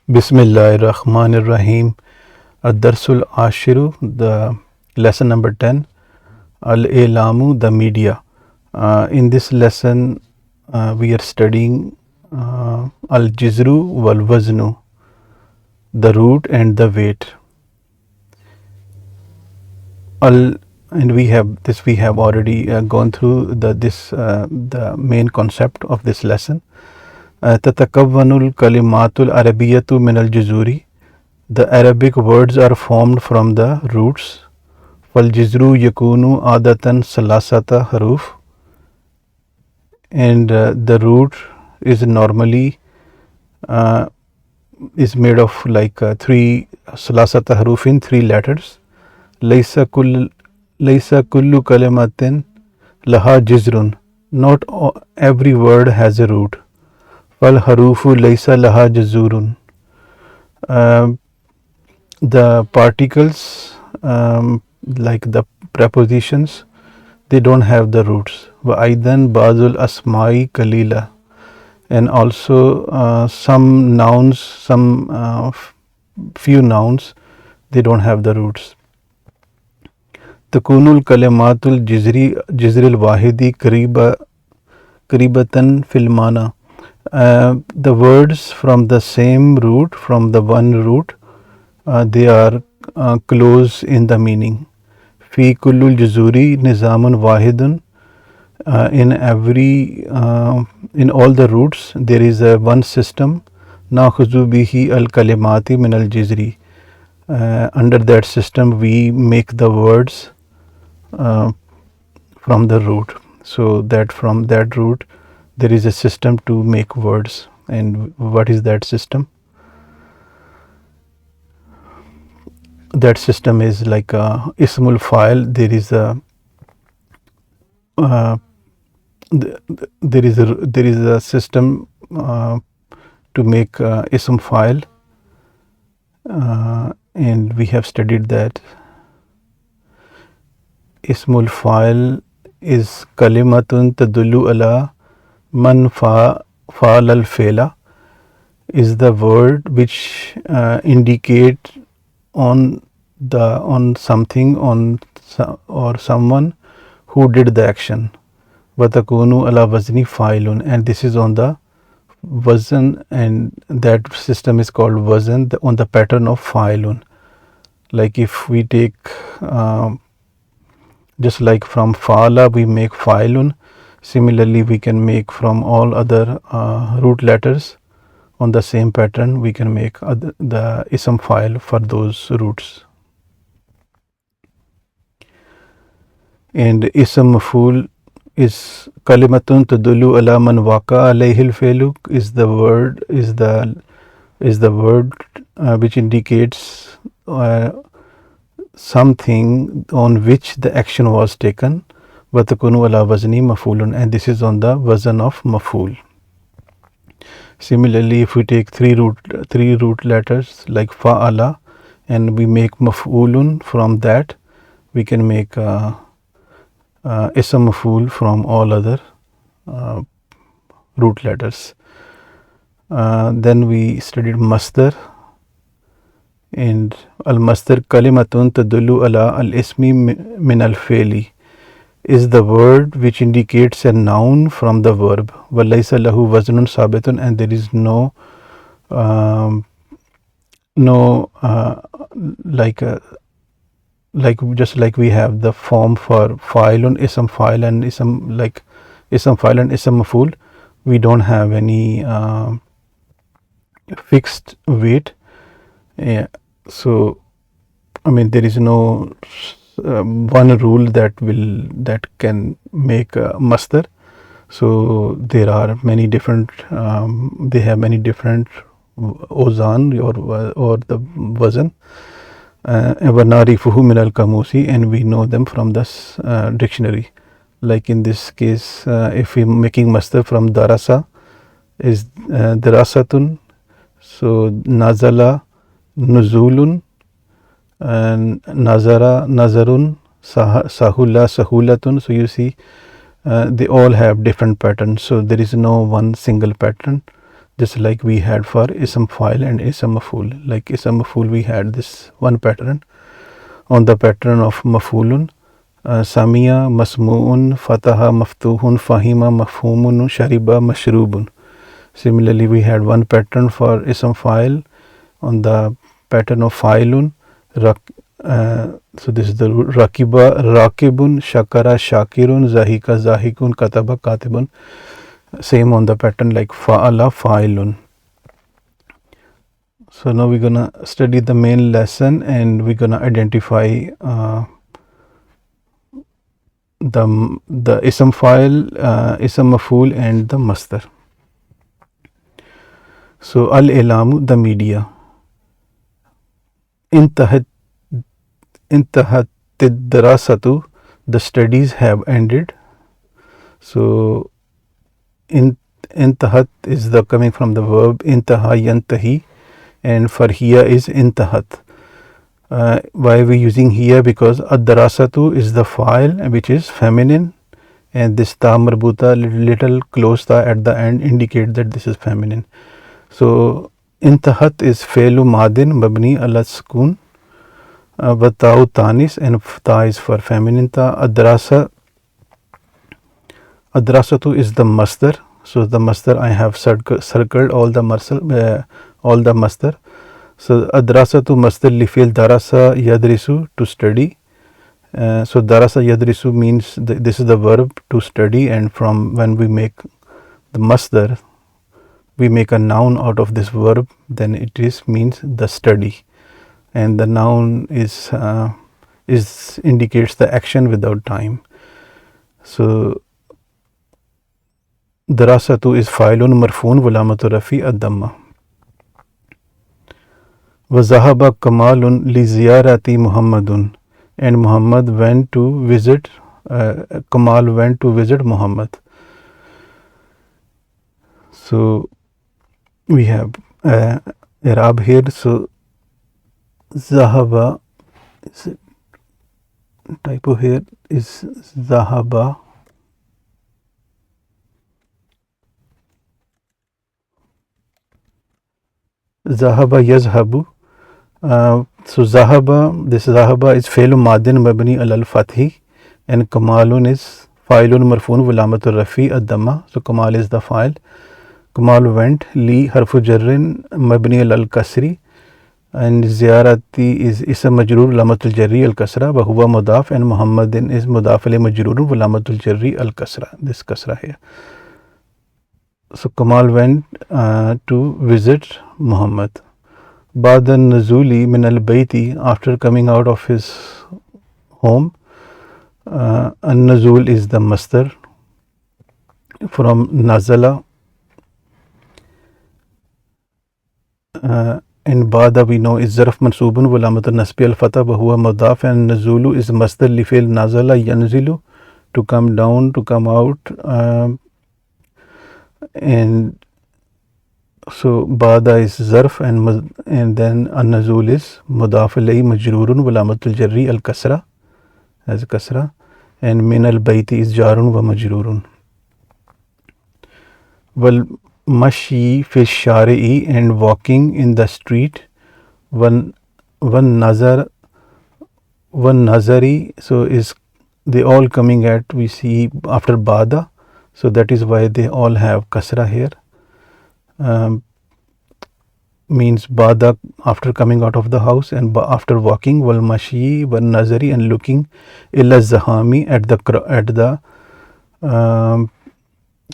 Bismillahirrahmanirrahim. Ad-Darsul Ashiru, the lesson number 10. Al-Ilamu, the media. In this lesson, we are studying Al-Jizru wal-Waznu, the root and the weight. And we have already gone through the main concept of this lesson. Tatakawwanul kalimatul arabiyatu min al-juzuri. The Arabic words are formed from the roots. Fal jizru yakunu adatan salasata haruf. And the root is normally is made of like three salasata haruf in 3 letters. Laysa kullu kalimatin laha jizrun. Not every word has a root. Fal harufu laysa laha jazurun. The particles, like the prepositions, they don't have the roots. Wa aidan bazul asma'i kalila. And also some nouns, few nouns, they don't have the roots. Takunul kalimatul jizril wahidi karibatan filmana. The words from the same root, from the one root, they are close in the meaning. Fi kullul juzuri nizamun wahidun. In all the roots there is a one system. Nakhuzu bihi al kalimati min al jizri. Under that system we make the words from the root. So that from that root there is a system to make words. And what is that system? That system is like ismul file. There is a system to make ism file, and we have studied that. Ismul file is kalimatun tadullu ala man fa'al al fela, is the word which indicate on something, or someone who did the action. Watakunu ala wazni fa'ilun, and this is on the wazn, and that system is called wazn, on the pattern of fa'ilun. Like if we take just like from fa'ala we make fa'ilun, similarly we can make from all other root letters on the same pattern. We can make the ism file for those roots. And ism maf'ul is kalimatun tadullu ala man waqa alayhi al-fi'lu, is the word which indicates something on which the action was taken. Watakunu ala wazni maf'ulun, and this is on the wazn of maf'ul. Similarly, if we take three root letters like fa'ala, and we make maf'ulun from that, we can make ism maf'ul from all other root letters. Then we studied masdar, and al masdar kalimatun tadullu ala al ismi min al fi'li, is the word which indicates a noun from the verb. Walaysa lahu waznun sabitun, and there is no just like we have the form for fa'ilun, ism fa'il, and ism fa'il and ism maf'ul, we don't have any fixed weight. So I mean, there is no one rule that can make masdar. So there are many different they have many different ozan or the wazn. Wanarifuhu min al kamusi, and we know them from this dictionary. Like in this case, if we are making masdar from darasa, is darasatun. So nazala nuzulun, and nazara nazarun, sahula sahulatun. So you see they all have different patterns. So there is no one single pattern. just like we had for ism file and ism maf'ul. Like ism maf'ul, we had this one pattern on the pattern of maf'ulun. Samia masmu'un, fataha maftuhun, fahima mafhumun, shariba mashrubun. Similarly, we had one pattern for ism file on the pattern of fa'ilun. So this is the rakiba rakibun, shakara shakirun, zahika zahikun, kataba katibun. Same on the pattern like fa'ala fa'ilun. So now we're gonna study the main lesson, and we're gonna identify the ism file, ism maf'ul, and the masdar. So al-ilamu, the media. Intahat darasatu, the studies have ended. So intahat is the coming from the verb intaha yantahi, and for here is intahat. Why are we using here? Because ad-darasatu is the file which is feminine, and this ta marbuta, little close ta at the end, indicate that this is feminine. So intahat is fe'lu madin mabni ala sukun, wa ta'u tanis, and ta is for feminine ta. Adrasatu is the masdar. So the masdar I have circled all the masdar. So adrasatu masdar li fi'l darasa yadrisu, to study. So darasa yadrisu means this is the verb to study, and from when we make the masdar, we make a noun out of this verb, then it means the study, and the noun is indicates the action without time. So darasatu is fa'ilun marfuun walamatu rafi ad-damma. Wa zahaba kamalun li ziyarati Muhammadun, and Muhammad went to visit, Kamal went to visit Muhammad. So we have Arab here. So zahaba, typo here is zahaba. Zahaba yazhabu. So zahaba, this zahaba is fe'lu madin mabni alal fathi, and kamalun is fa'ilun marfuun walamatu rafi ad-damma. So kamal is the file. Kamal went, li harfu jarrin mabni alal kasri, and ziyarati is ism majrur lamatul jarri al kasra wa huwa mudaf, and Muhammadin is mudaf alayhi majrur wa lamatul jarri al kasra, this kasra here. So Kamal went to visit Muhammad. Ba'da nuzuli min al-bayti, after coming out of his home. An-nuzul is the masdar from nazala, and ba'da we know is zarf mansubun wa alamat nasbi al-fatha wa huwa mudaf, and nuzulu is masdar li fi'l nazala yanzilu, to come down, to come out, and so ba'da is zarf, and then an-nuzul is mudaf ilayhi majrurun wa alamatul jarri al-kasra, as kasra, and min al-bayti is jarun wa majrurun. Wal mashi fi shari'i, and walking in the street. One nazari, so is they all coming at, we see after ba'da, so that is why they all have kasra here. Means ba'da, after coming out of the house, and after walking. Wal mashi, wal nazari, and looking. Illa zahami, at the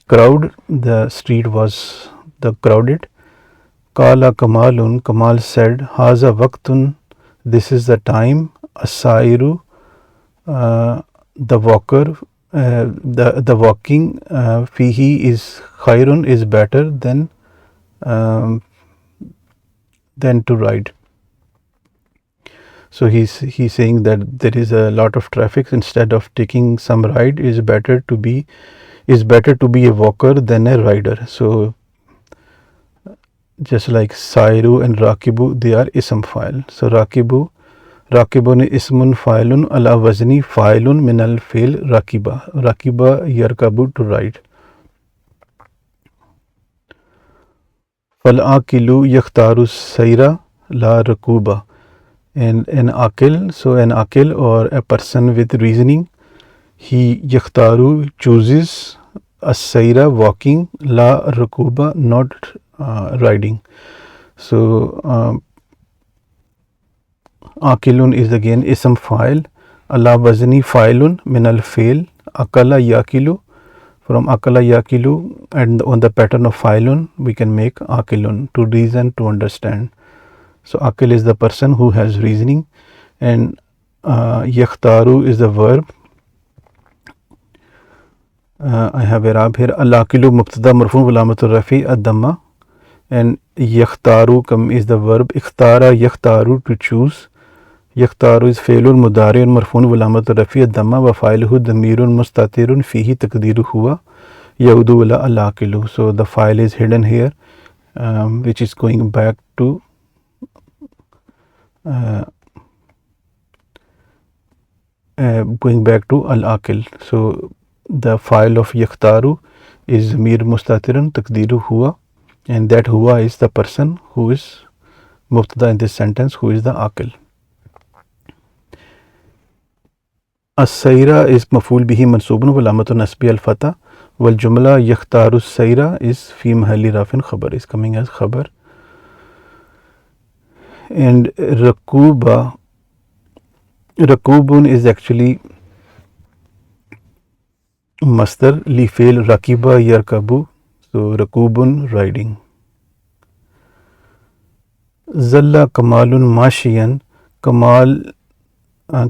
crowd, the street was the crowded. Qala kamalun, Kamal said, haza waqtun, this is the time. Asairu, the walker, the walking. Fihi is khairun, is better than to ride. So he's saying that there is a lot of traffic. Instead of taking some ride, is better to be a walker than a rider. So just like Sairu and Rakibu, they are ism file. So Rakibun ismun fa'ilun ala wazni fa'ilun min al fi'l rakiba. Rakiba yarkabu, to ride. Fal-aqilu yakhtaru sayra la rakuba. And an akil, so an akil or a person with reasoning, he yakhtaru chooses as-sayra walking, la rakuba not riding. So akilun is again ism file, ala wazni failun min al fail, akala yakilu, from akala yakilu, and on the pattern of failun we can make akilun, to reason, to understand. So akil is the person who has reasoning, and yakhtaru is the verb. I have i'rab here. Al-aqilu mubtada marfu alamatul rafi ad-damma, and yakhtaru is the verb. Ikhtara yakhtaru, to choose. Yakhtaru is failul mudari marfu alamatul rafi ad-damma wa fa'iluhu damirun mustatirun fihi taqdiru huwa yaudu ala al-aqilu. So the file is hidden here, which is going back to al-aqil. So the file of yakhtaru is mir mustatirun taqdiru huwa, and that huwa is the person who is mubtada in this sentence, who is the aqil. As-sayra is maf'ul bihi mansubun wa alamatu nasbi al-fatha, wal jumla yakhtaru as-sayra is fi mahalli rafin khabar, is coming as khabar. And rakubun is actually masdar li fail rakiba yarkabu, so rakubun riding. Zalla kamalun mashiyan, Kamal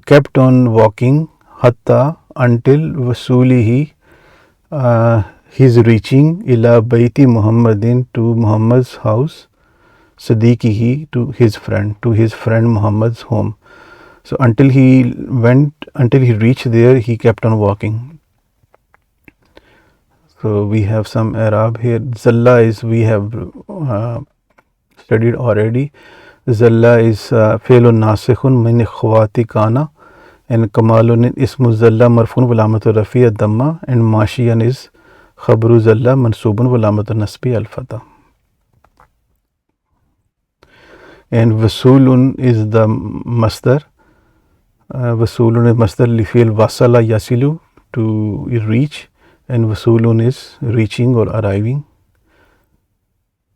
kept on walking, hatta, until, wasulihi, his reaching, ila baiti Muhammadin, to Muhammad's house, sadiqihi, to his friend Muhammad's home. So until he reached there, he kept on walking. So we have some i'rab here. Zalla is, we have studied already. Zalla is fi'lun nasikhun min ikhwati kana, and kamalun ismu zalla marfun wa alamatu rafi ad-damma, and mashiyan is khabru zalla mansubun wa alamatu nasbi al-fatha. And wasulun is the masdar. Wasulun is masdar li fi'l wasala yasilu, to reach, and wasulun is reaching or arriving.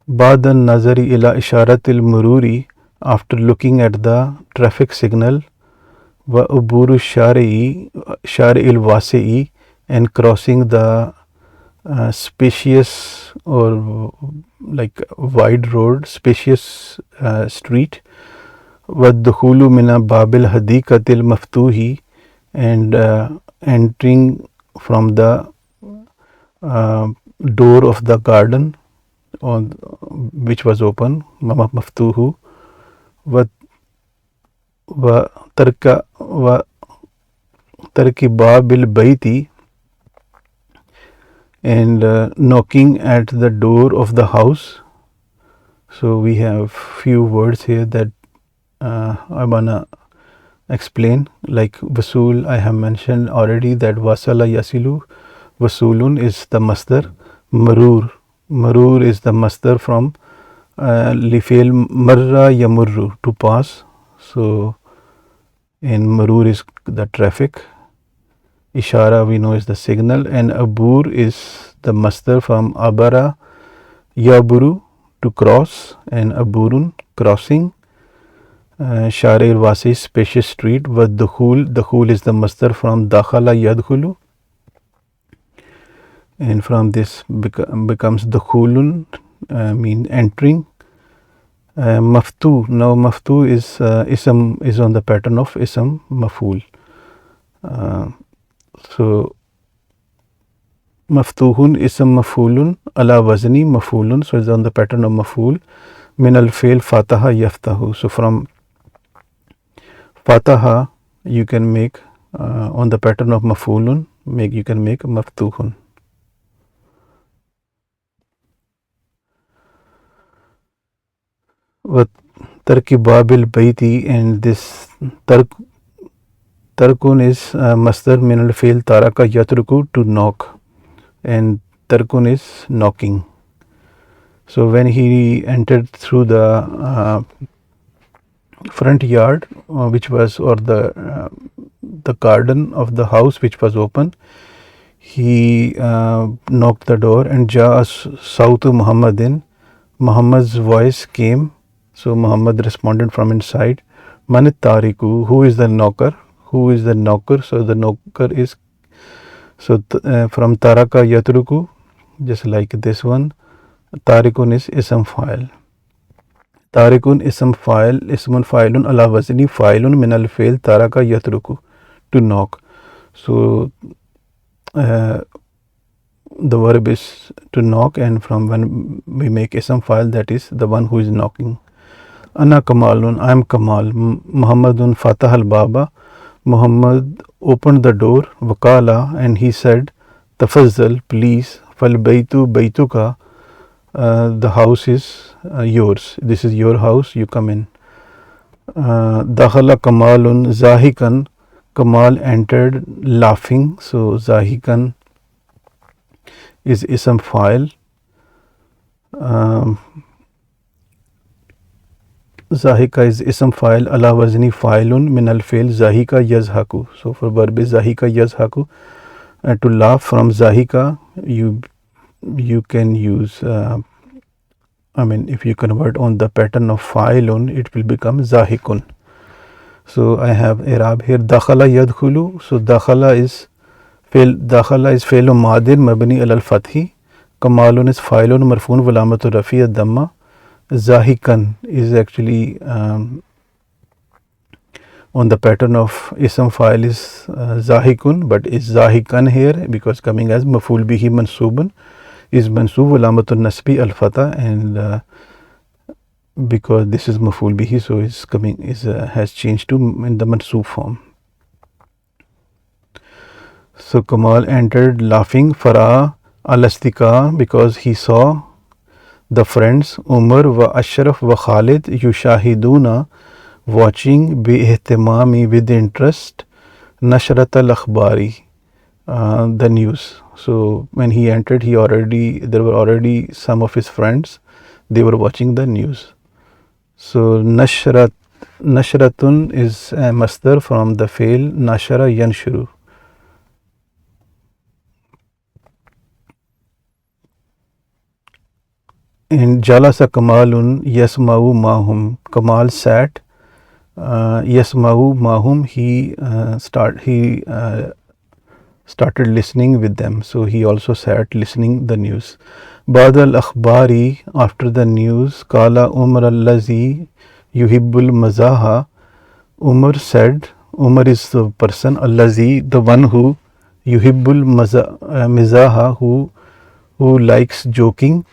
Ba'dan nazari ila isharatil mururi, after looking at the traffic signal, wa uburu shari'il wasi'i, and crossing the spacious or like wide road, spacious street, wa dukhulu mina babil hadikatil maftuhi, and entering from the door of the garden, which was open, maftuhu, wa tarki babil baiti, and knocking at the door of the house. So we have few words here that I wanna explain, like wasul. I have mentioned already that wasala yasilu, wasulun is the masdar. Marur is the masdar from li fi'l marra yamurru, to pass. So in marur is the traffic. Ishara we know is the signal, and abur is the masdar from abara yaburu, to cross, and aburun crossing. Shari wasi, spacious street. Wa dukhul is the masdar from dakhala yadkhulu, and from this becomes dukhulun, mean entering. Maftu, now maftu is ism, is on the pattern of ism maful. So maftuhun ism mafulun ala wazni mafulun, so it's on the pattern of maful. Min al fail fataha yaftahu, so from fataha you can make on the pattern of mafulun, you can make maftuhun. Wa tarki babil baiti, and this tarkun is masdar min al fail taraka yatruku, to knock, and tarkun is knocking. So when he entered through the front yard, which was, or the garden of the house which was open, he knocked the door, and Jaa Sautu Muhammadin, Muhammad's voice came. So Muhammad responded from inside, Manit Tariku, who is the knocker? Who is the knocker? So the knocker is, so from Taraka Yatruku, just like this one, Tarikun is ism file. Tarikun ism file, ismun filun ala wazni filun min al fail taraka yatruku, to knock. So the verb is to knock, and from when we make ism file, that is the one who is knocking. Ana Kamalun, I am Kamal. Muhammadun Fatah al Baba, Muhammad opened the door. Wakala, and he said, Tafazzal, please. Fal Baitu Baituka, the house is yours. This is your house, you come in. Dakhala Kamalun Zahikan, Kamal entered laughing. So Zahikan is ism file. Zahika is ism file, ala wazni failun min al fail zahika yazhaku. So for verb is zahika yazhaku, to laugh. From zahika you can use, if you convert on the pattern of failun, it will become zahikun. So I have i'rab here, dakhala yadkhulu. So dakhala is failun madin mabni al fathi, kamalun is failun marfun walamatu rafi ad damma. Zahikan is actually on the pattern of ism file is zahikun, but is zahikan here because coming as maful bihi mansubun, is mansub alamatun nasbi al fata, and because this is maful bihi, so is coming is has changed to in the mansub form. So Kamal entered laughing. Farah alastika, because he saw the friends, Umar wa Ashraf wa Khalid, yushahiduna, watching, bi ihtimami, with interest, nashrat al akhbari, the news. So when he entered, there were already some of his friends, they were watching the news. So nashratun is a masdar from the fail nashara yanshuru. In Jalasa Kamalun Yasmau Mahum, Kamal sat. Yasmau Mahum, he started listening with them. So he also sat listening the news. Badal Akhbari, after the news, Kala Umar Allazi Yuhibbul Mazaha. Umar said, Umar is the person, Allazi, the one who, Yuhibbul Mizaha, who likes joking.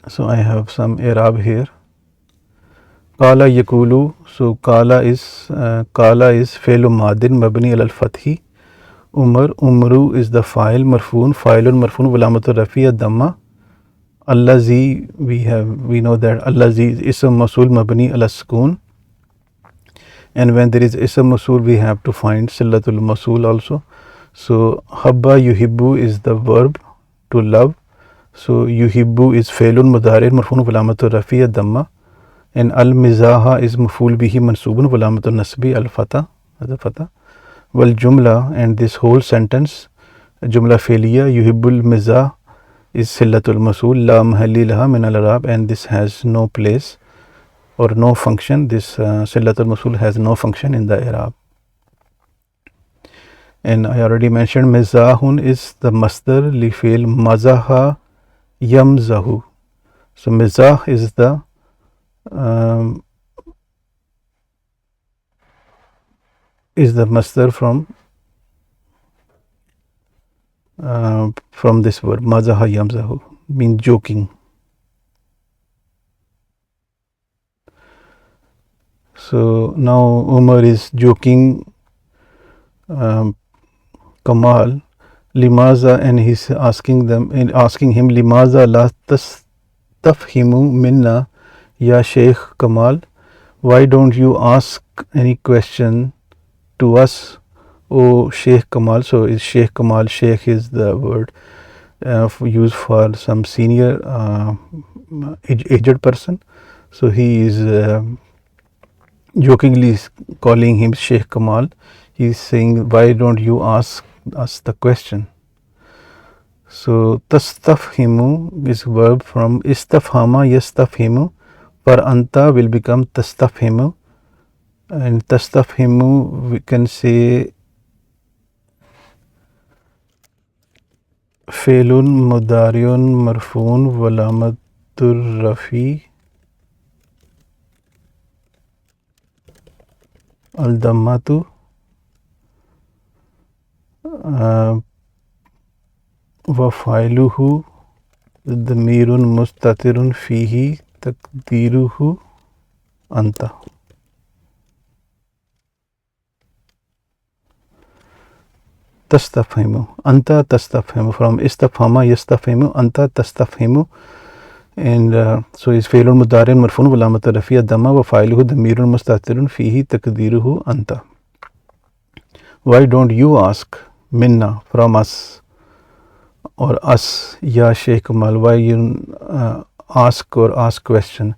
So I have some i'rab here. Kala yakulu. So kala is fi'lu madin mabni al fathi. Umar, umru is the file, marfoon walamatu rafi ad-damma. Allazi, we know that allazi is ism masul mabni al sukun, and when there is ism masul we have to find sillatul masul also. So habba yuhibbu is the verb to love. So yuhibbu is failun mudari marfun walamatu rafi ad-damma, and al mizaha is maful bihi mansubun walamatu nasbi al fata, the fata. Wal jumla, and this whole sentence, jumla failiya, yuhibbul mizah is sillatul masul, la mahalli laha min al arab, and this has no place or no function. This sillatul masul has no function in the i'rab. And I already mentioned mizahun is the masdar li fi'l mazaha yamzahu. So mizah is the masdar from this word mazaha yamzahu, means joking. So now Umar is joking Kamal, limaza, and he's asking him, limaza la tastafhimu minna ya Sheikh Kamal, why don't you ask any question to us, O Sheikh Kamal? So is Sheikh Kamal, Sheikh is the word used for some senior aged person. So he is jokingly calling him Sheikh Kamal. He is saying, why don't you ask us the question? So tastafhimu is verb from istafhama yastafhimu. For anta will become tastafhimu, and tastafhimu we can say फेलुन मुदारियुन मरफून वलामतुर Rafi अल-दम्मातु व फ़ाइलुहु दमीरुन मुस्ततिरुन फ़ीही तक़दीरुहु अंता. Tastafhimu, anta tastafhimu, from istafhama yastafhimu, anta tastafhimu. And so is failun mudarin marfun walamat rafiya dhamma wa fa'iluhu damirun mustatirun fihi takdiruhu anta. Why don't you ask? Minna, from us, or us, ya Shaykh Kamal. Why you ask or ask question?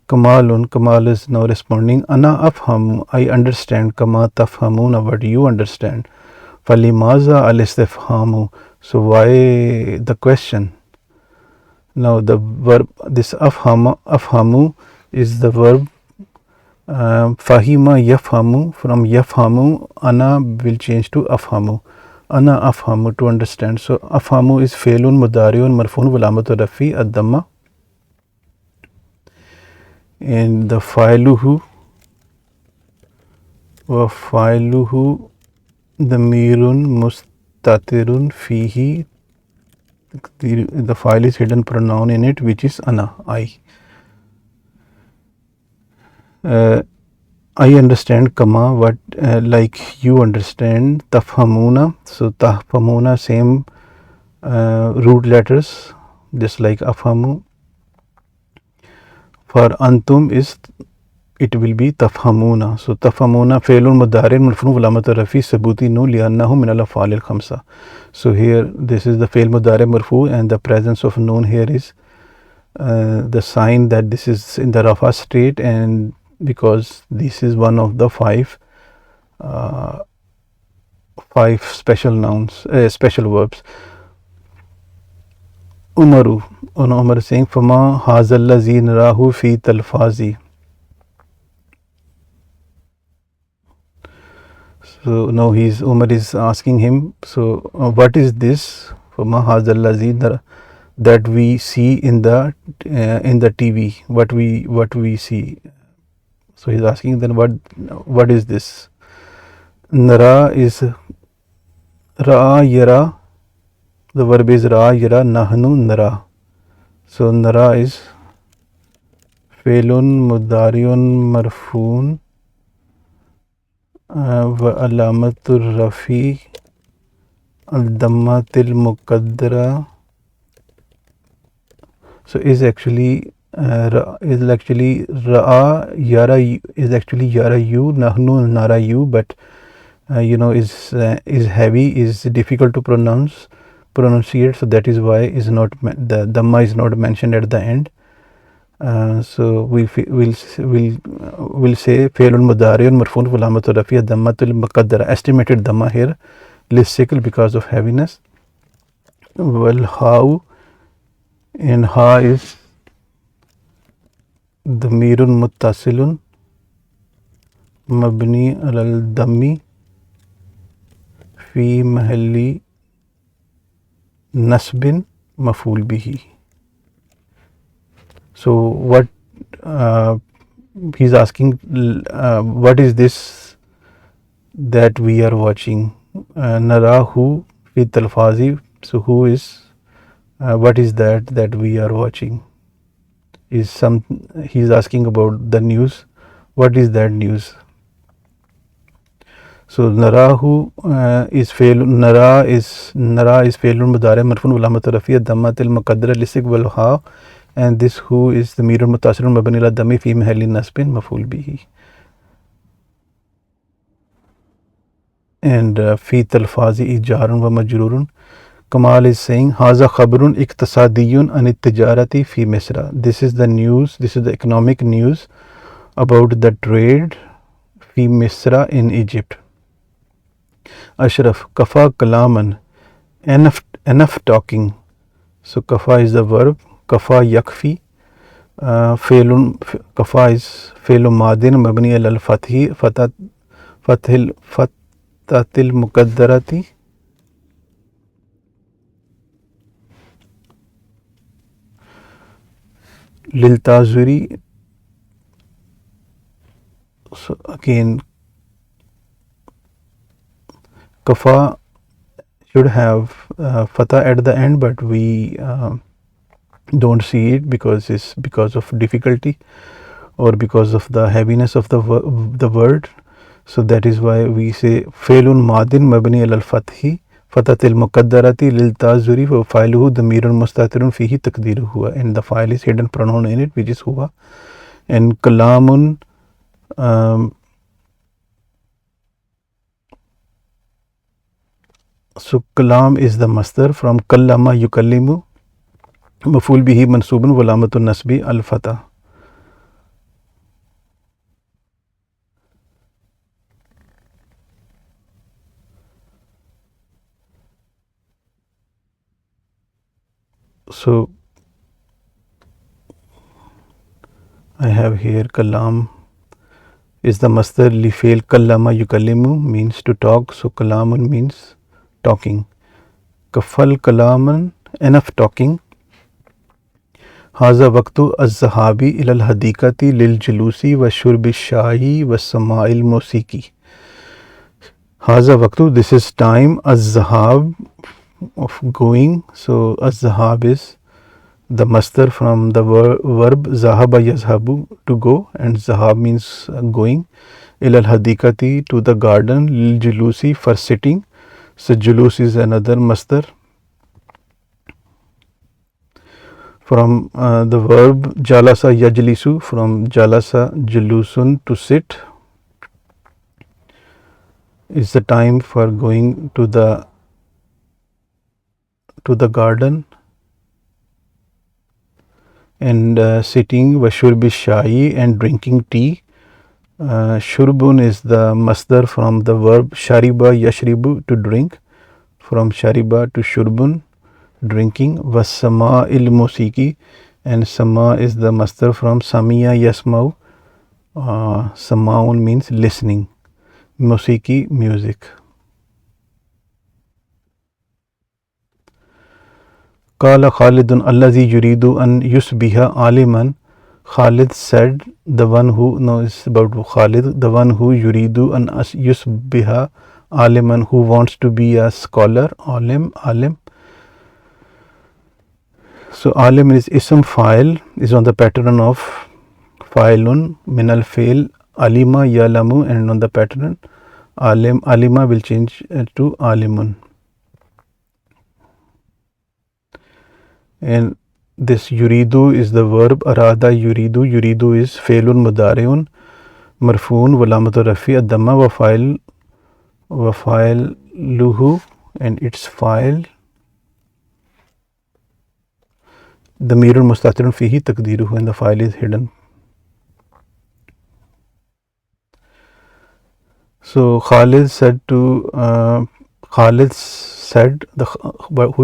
Kamalun, Kamal is now responding. Ana afhamu, I understand. Kama tafhamuna, what you understand. Falimaza al-istifhamu, so why the question? Now the verb, this afhamu is the verb fahima yafhamu. From yafhamu, ana will change to afhamu. Ana afhamu, to understand. So afhamu is failun mudariun marfun walamatu rafi ad-damma, and the fa'iluhu wa fa'iluhu damirun mustatirun fihi. The file is hidden pronoun in it, which is ana, I. I understand, comma, what like you understand. Tafhamuna, so tafhamuna, same root letters, just like afhamu. For antum is, it will be tafhamuna. So tafhamuna failun mudarin marfun walamat rafi sabuti nu li'annahu min al-af'al al-khamsa. So here this is the fail mudari marfu, and the presence of noun here is the sign that this is in the rafa state, and because this is one of the five special nouns, special verbs. Umaru, Umar is saying fama hazal lazi narahu fi talfazi. So now Umar is asking him, so what is this fama hazal lazi that we see in the TV, what we see. So he's asking, then what is this? Nara is ra yara, the verb is ra yara, nahnu nara. So nara is failun mudariun marfun wa alamatur rafi al-dammatil muqaddara. So is actually ra'a yara is actually yara you, nahnu nara you, but is heavy, is difficult to pronunciate, so that is why is not the dhamma is not mentioned at the end. So we'll say failun mudariun marfun walamatu rafi dhammatul muqaddara, estimated dhamma here, listicle because of heaviness. Well, how, and ha is damirun muttasilun mabni alal dammi fi mahalli nasbin maful bihi. So what he's asking, what is this that we are watching? Narahu fi talfazi. So who is what is that we are watching? He's asking about the news. What is that news? So narahu is nara is failun mudari marfun walamat rafi ad-dammatil muqaddara lisik wal ha, and this who is the mirun mutasirun mabni ala dhammi fi mahalli nasbin maf'ul bihi. And fi talfazi is jarun wa majrurun. Kamal is saying, Haza khabrun iktasadiyun an tijarati fi Misra. This is the news, this is the economic news about the trade fi Misra in Egypt. Ashraf, kafa kalaman, enough talking. So kafa is the verb, kafa yakfi. Failun, kafa is failun madin mabni al fathi, fatatil mukaddarati. Liltazuri. So again, kafa should have fatha at the end, but we don't see it because it's because of difficulty or because of the heaviness of the word. So that is why we say failun madin mabni al fathi fatatil muqaddarati lil tazuri wa fa'iluhu damirun mustatirun fihi taqdiru huwa, and the file is hidden pronoun in it, which is huwa. And kalamun, so kalam is the masdar from kallama yukallimu, maf'ul bihi mansubun wa alamatun nasbi al fatah. So I have here kalam is the masdar li fail kallama yukallimu, means to talk. So kalamun means talking. Kafal kalaman, enough talking. Haza waqtu az-zahabi ila al-hadikati lil julusi wa shurbi shahi wa sama'il musiki. Haza waqtu, this is time, az-zahab, of going. So az-zahab is the masdar from the verb zahaba yazhabu, to go, and zahab means going. Ila al-hadikati, to the garden. Lil julusi, for sitting. So julus is another masdar from the verb jalasa yajlisu, from jalasa julusun, to sit, is the time for going to the garden. And sitting, wa shurbi shayi, and drinking tea. Shurbun is the masdar from the verb shariba yashribu, to drink, from shariba to shurbun, drinking. Wasama il musiki, and sama is the masdar from samiya yasmau. Samaun means listening, musiki, music. Qala Khalidun allazi yuridu an yusbiha aliman. Khalid said, the one who, no, it's about Khalid, the one who yuridu an yusbiha aliman, who wants to be a scholar. Alim. So alim is ism file, is on the pattern of fa'ilun min al fail alima yalamu, and on the pattern alima will change to alimun. And this yuridu is the verb arada yuridu. Yuridu is failun mudariun marfuun wa lamatu rafi ad-damma wa fa'iluhu, and its file damirun mustatirun fihi taqdiruhu, and the file is hidden. So Khalid said, who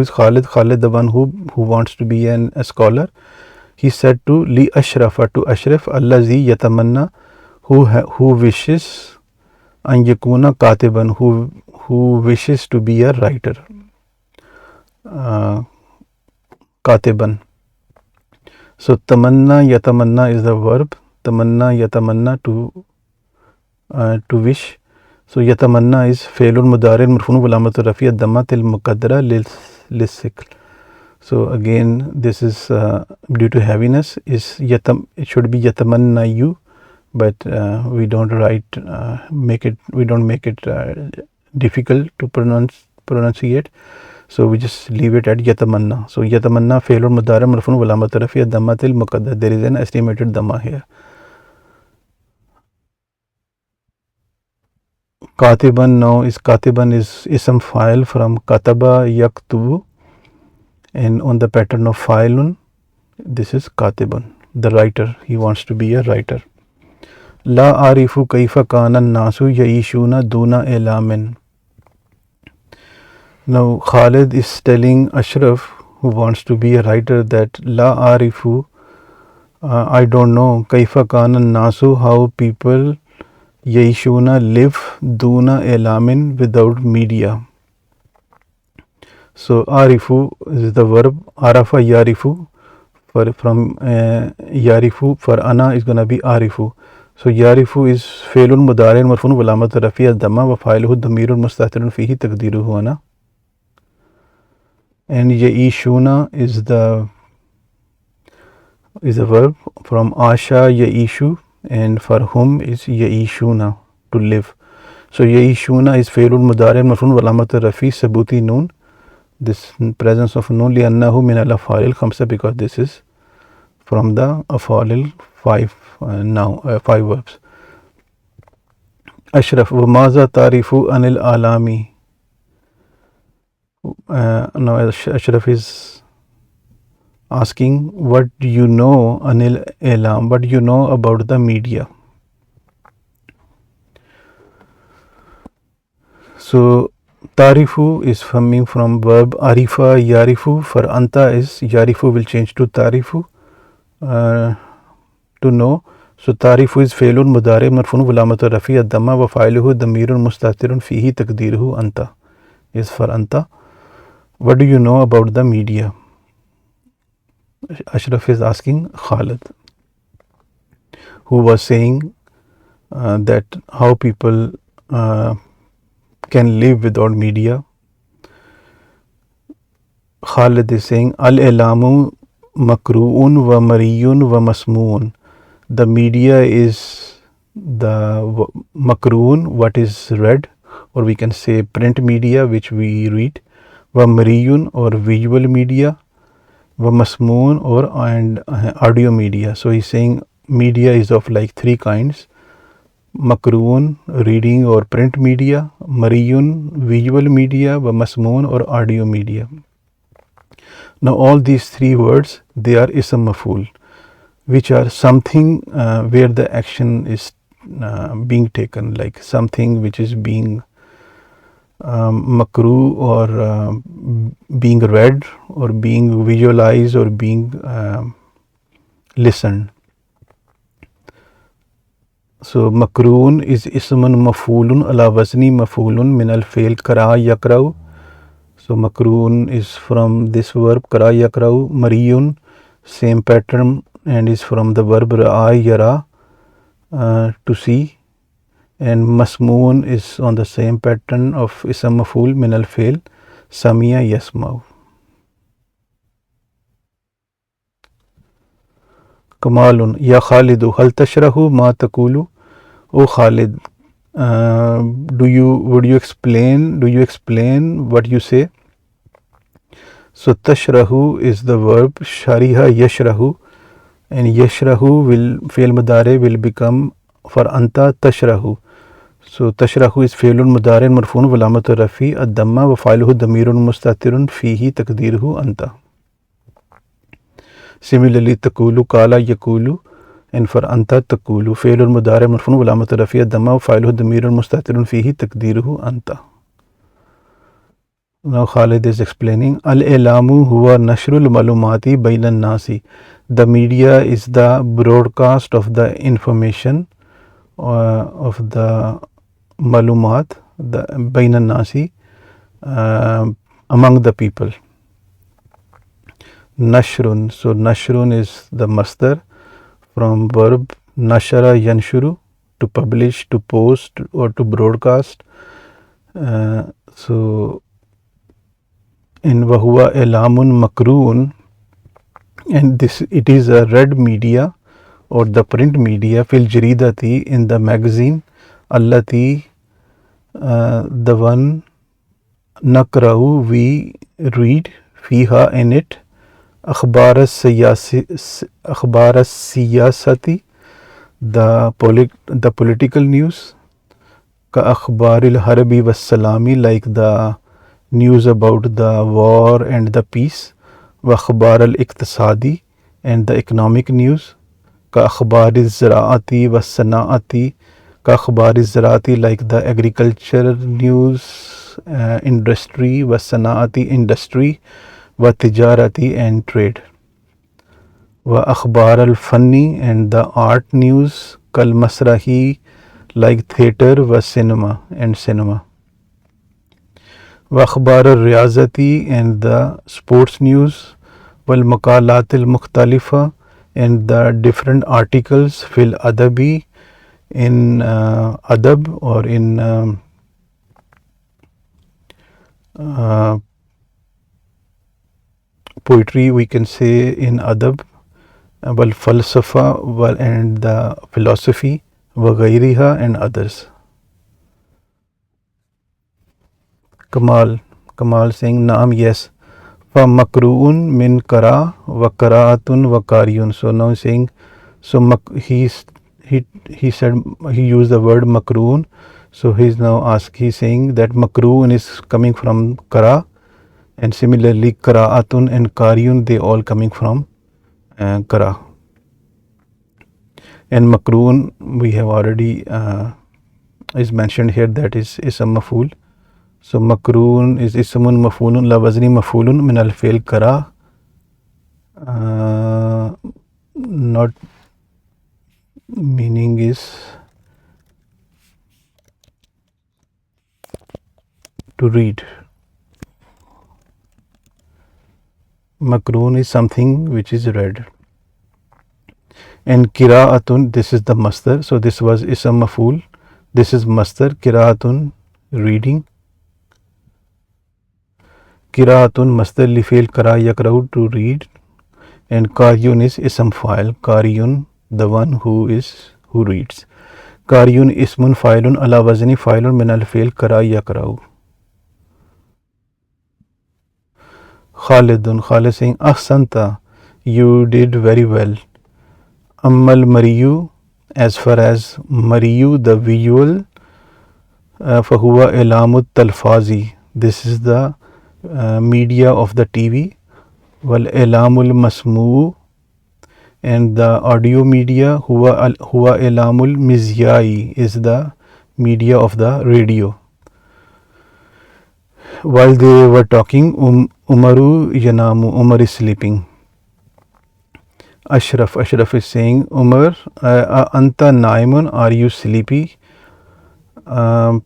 is Khalid? Khalid, the one who wants to be a scholar. He said to li ashrafa, to ashraf, allazi yatamanna, who wishes, an yakuna katiban, who wishes to be a writer. Katiban. So tamanna yatamanna is the verb. Tamanna yatamanna, to wish. So yatamanna is failun mudarin marfuun wa alamatu rafi ad-dammatil muqaddara lis-sikl. So again, this is due to heaviness, is it should be yatamanna you, but we don't make it difficult to pronunciate. So we just leave it at yatamanna. So yatamanna failun mudarin marfuun wa alamatu rafi ad-dammatil muqaddara. There is an estimated dhamma here. Katiban, now is Katiban is ism file from kataba yaktubu. and on the pattern of fa'ilun, this is katibun, the writer. He wants to be a writer. La arifu kaifa kana nasu yaishuna duna elamin. Now Khalid is telling Ashraf, who wants to be a writer, that La arifu, I don't know, kaifa kana nasu, how people yaishuna live duna elamin, without media. So arifu is the verb, arafa yarifu, from yarifu, for ana is going to be arifu. So yarifu is fe'lun mudari'un marfu'un wa alamat rafi'i ad-damma wa fa'iluhu damirun mustatirun fihi taqdiruhu ana. And yaishuna is the verb from asha yaishu, and for whom is yaishuna, to live. So yaishuna is fe'lun mudari'un marfu'un wa alamat rafi'i sabuti noon, this presence of noon, li'annahu min al-af'alil khamsa, because this is from the af'alil 5 verbs. Ashraf, wa maza tarifu anil alami. Now Ashraf is asking, what do you know anil alam, what do you know about the media? So tarifu is coming from verb arifa yarifu. For anta is yarifu will change to tarifu, to know. So tarifu is fe'lun mudari' marfu'un wa alamatu rafi'i ad-damma wa fa'iluhu damirun mustatirun fihi taqdiruhu anta, is for anta. What do you know about the media? Ashraf is asking Khalid, who was saying that how people can live without media. Khalid is saying al-ilamu makru'un wa mariyun wa masmu'un. The media is the makru'un, what is read, or we can say print media, which we read, wa mariyun, or visual media, wa masmu'un, or and audio media. So he's saying media is of like 3 kinds: makru'un, reading or print media; mariyun, visual media; wa masmu'un, or audio media. Now all these 3 words, they are ism maf'ul, which are something where the action is being taken, like something which is being makru, or being read, or being visualized, or being listened. So makruun is ismun maf'ulun ala wazni maf'ulun min al-fi'l qara yaqra'u. So makruun is from this verb qara yaqra'u. Mariyun, same pattern, and is from the verb ra'a yara, to see. And masmuun is on the same pattern of ism maf'ul min al-fi'l samiya yasma'u. Kamalun, ya Khalidu hal tashrahu ma taqulu. O Khalid, would you explain what you say? So tashrahu is the verb shariha yashrahu, and yashrahu will fi'l mudari will become for anta tashrahu. So tashrahu is fi'lun mudari marfu'un wa alamatu rafi ad-damma wa fa'iluhu damirun mustatirun fihi taqdiruhu anta. Similarly taqulu qala yaqulu, and for anta taqulu fi'lun mudari marfu'un wa alamatu rafi ad-damma wa fa'iluhu damirun mustatirun fihi taqdiruhu anta. Now Khalid is explaining, al-ilamu huwa nashrul malumati bainan nasi. The media is the broadcast of the information of the malumat, the bainan nasi, among the people. Nashrun, so nashrun is the masdar from verb nashara yanshuru, to publish, to post, or to broadcast. So in wahuwa elamun makruun, and this, it is a read media or the print media, fil jaridati, in the magazine, allati, the one, nakra'u, we read, fiha, in it, akhbar siyasati, the political news, ka akhbaril harbi was salami, like the news about the war and the peace. व अखबार al-iqtisadi and the economic news. का अखबार ज़राअती व सनाअती, का अखबार ज़राअती like the agriculture news, industry, व सनाअती industry, व तिजारती and trade. व अखबार al-फन्नी and the art news, कल मसरही like theatre व cinema and cinema. व अखबार al-रियाज़ती and the sports news, वल मकालात al-मुख्तलिफ़ा and the different articles fil adabi in adab or in poetry, we can say in adab, wal falsafa and the philosophy wa ghayriha and others. Kamal saying naam, yes. Makruun min kara wa karaatun wa kariyun. So now saying, so he said, he used the word makruun. So he's saying that makruun is coming from kara, and similarly karaatun and kariyun, they all coming from kara. And makruun we have already is mentioned here, that is ism maf'ul. So makruun is ismun maf'ulun la wazni maf'ulun min al fi'l kara. Not meaning is to read. Makruun is something which is read. And kira'atun, this is the masdar. So this was ism maf'ul. This is masdar. Kira'atun, reading. Qiraatun masdar li fi'l qara yaqra'u, to read. And qariyun is ism fa'il. Qariyun, the one who reads. Qariyun ismun fa'ilun ala wazni fa'ilun min al fi'l qara yaqra'u. Khalid saying ahsanta, you did very well. Ammal mariyu, as far as mariyu, the visual, fahuwa ilamut talfazi, this is the media of the TV. Wal ilamul masmu, and the audio media, huwa ilamul mizyai, is the media of the radio. While they were talking, Umaru yanamu, Umar is sleeping. Ashraf is saying, Umar, anta naimun, are you sleepy? So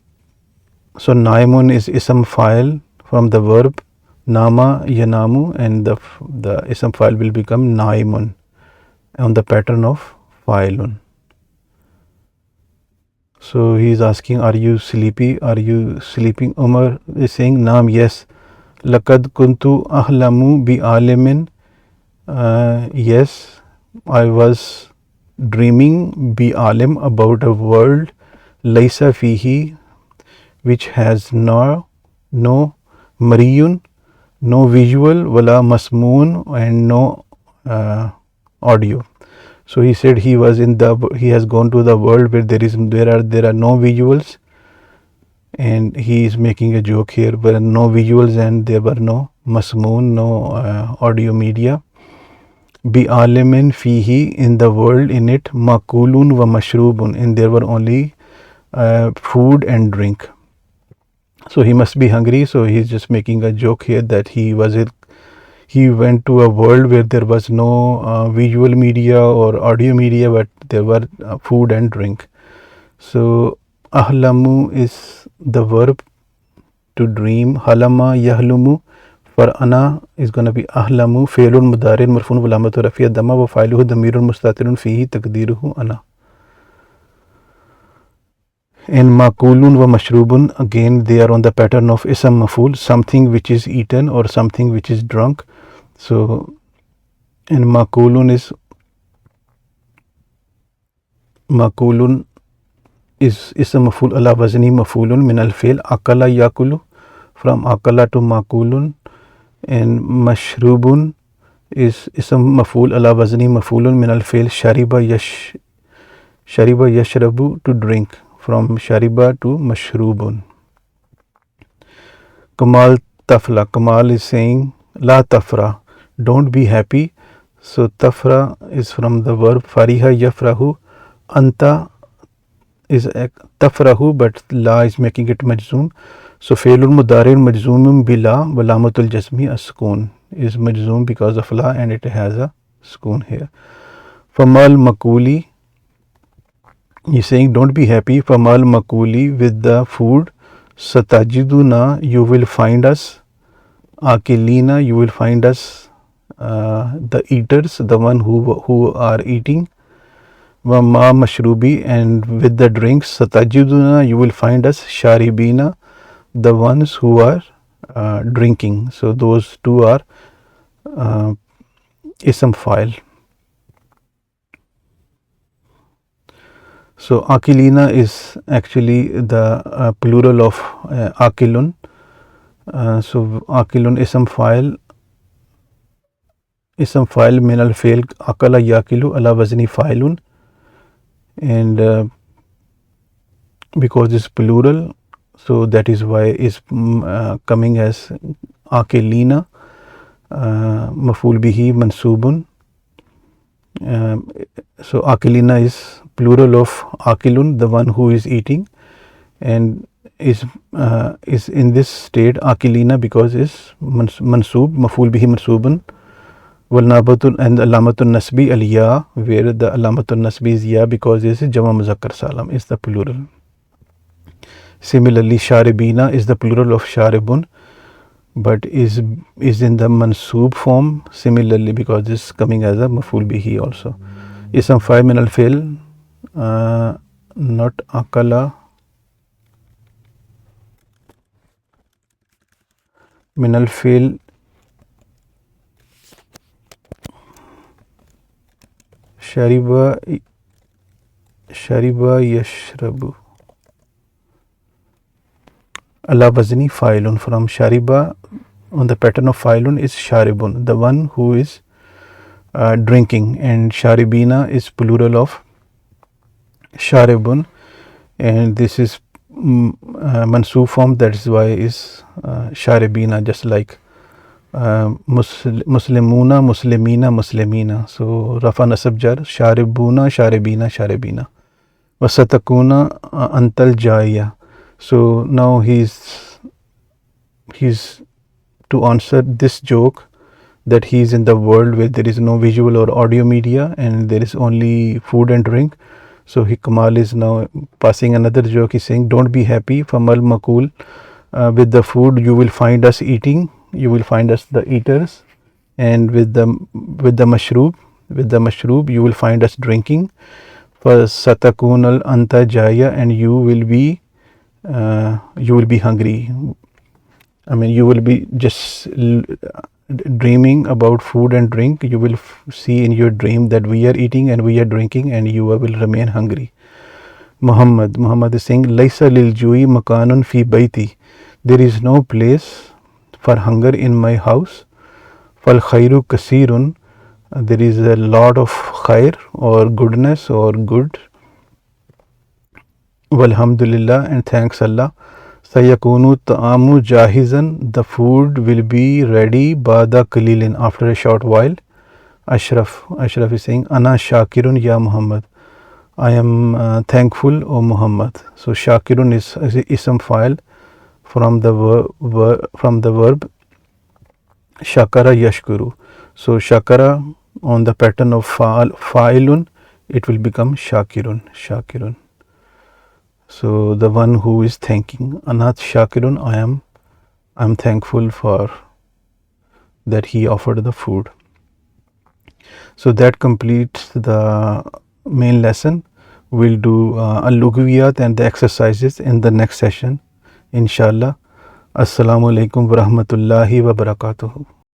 naimun is ism fa'il from the verb nama yanamu, and the ism fa'il will become naimun on the pattern of fa'ilun. So he is asking, are you sleepy? Are you sleeping? Umar is saying, naam, yes. Laqad kuntu ahlamu bi alimin, yes, I was dreaming bi alim, about a world, laysa fihi, which has no mariyun, no visual, wala masmoon, and no audio. So he said he has gone to the world where there are no visuals, and he is making a joke here, where no visuals and there were no masmoon, no audio media. Bi alimin fihi, in the world, in it, makulun wa mashrubun, and there were only food and drink. So he must be hungry, so he is just making a joke here that he went to a world where there was no visual media or audio media, but there were food and drink. So ahlamu is the verb to dream. Halama yahlumu, for ana is going to be ahlamu, fi'lun mudarin marfun walamatu rafi'a dhamma wa fa'iluhu damirun mustatirun fihi taqdiruhu ana. And makulun wa mashrubun, again they are on the pattern of ism maf'ul, something which is eaten or something which is drunk. So, and makulun is ism maf'ul ala wazni maf'ulun min al fi'l akala yakulu, from akala to makulun. And mashrubun is ism maf'ul ala wazni maf'ulun min al fi'l shariba yashrabu, to drink, from shariba to mashrubun. Kamal tafla, Kamal is saying la tafra, don't be happy. So tafra is from the verb fariha yafrahu. Anta is tafrahu, but la is making it majzoom. So fe'lul mudari majzoomum bila walamatul jasmi as-sukun is majzoom because of la, and it has a sukun here. Famal makuli, he's saying don't be happy. Famal makuli, with the food. Satajiduna, you will find us. Akilina, you will find us, the eaters, the one who are eating. Wama mashrubi, and with the drinks. Satajiduna, you will find us. Sharibina, the ones who are drinking. So those two are ism file. So akilina is actually the plural of akilun. So akilun ism file min al fail akala yakilu ala wazni failun, and because it's plural, so that is why it's coming as akilina, maful bihi mansubun. So akilina is plural of akilun, the one who is eating, and is in this state akilina because is mansub, maful bihi mansubun. Wal nabatun, and alamatun nasbi al ya, where the alamatun nasbi is ya because this is jama muzakkar salam, is the plural. Similarly, sharibina is the plural of sharibun, but is in the mansub form similarly because this is coming as a maful bihi also. Ism fa'il min al fail, not akala, min al fail shariba yashrabu ala wazni fa'ilun. From shariba, on the pattern of fa'ilun is sharibun, the one who is drinking, and sharibina is plural of sharibun, and this is mansub form, that is why is sharibina, just like muslimuna, muslimina, muslimina. So rafa nasab jar, sharibuna, sharibina, sharibina. Wasatakuna antal jaya. So now he's to answer this joke that he is in the world where there is no visual or audio media and there is only food and drink. So Kamal is now passing another joke. He's saying, don't be happy. Famal makul, with the food you will find us eating. You will find us the eaters, and with the mashroob you will find us drinking. For satakun al anta jaya, and you will be hungry. I mean, you will be just dreaming about food and drink. You will see in your dream that we are eating and we are drinking, and you will remain hungry. Muhammad is saying, Laisa lil jui makanun fi baiti. There is no place for hunger in my house. Fal khairu kasirun. There is a lot of khair or goodness or good. Walhamdulillah, and thanks Allah. Sayakunu ta'amu jahizan. The food will be ready ba'da qalilin, after a short while. Ashraf is saying, Ana shakirun ya Muhammad. I am thankful, O Muhammad. So shakirun is ism fa'il from the verb shakara yashkuru. So shakara, on the pattern of fa'ilun, it will become shakirun. So the one who is thanking. Anat shakirun, I am thankful for that he offered the food. So that completes the main lesson. We'll do al-lugwiyat and the exercises in the next session, inshallah. Assalamu alaikum wa rahmatullahi wa barakatuhu.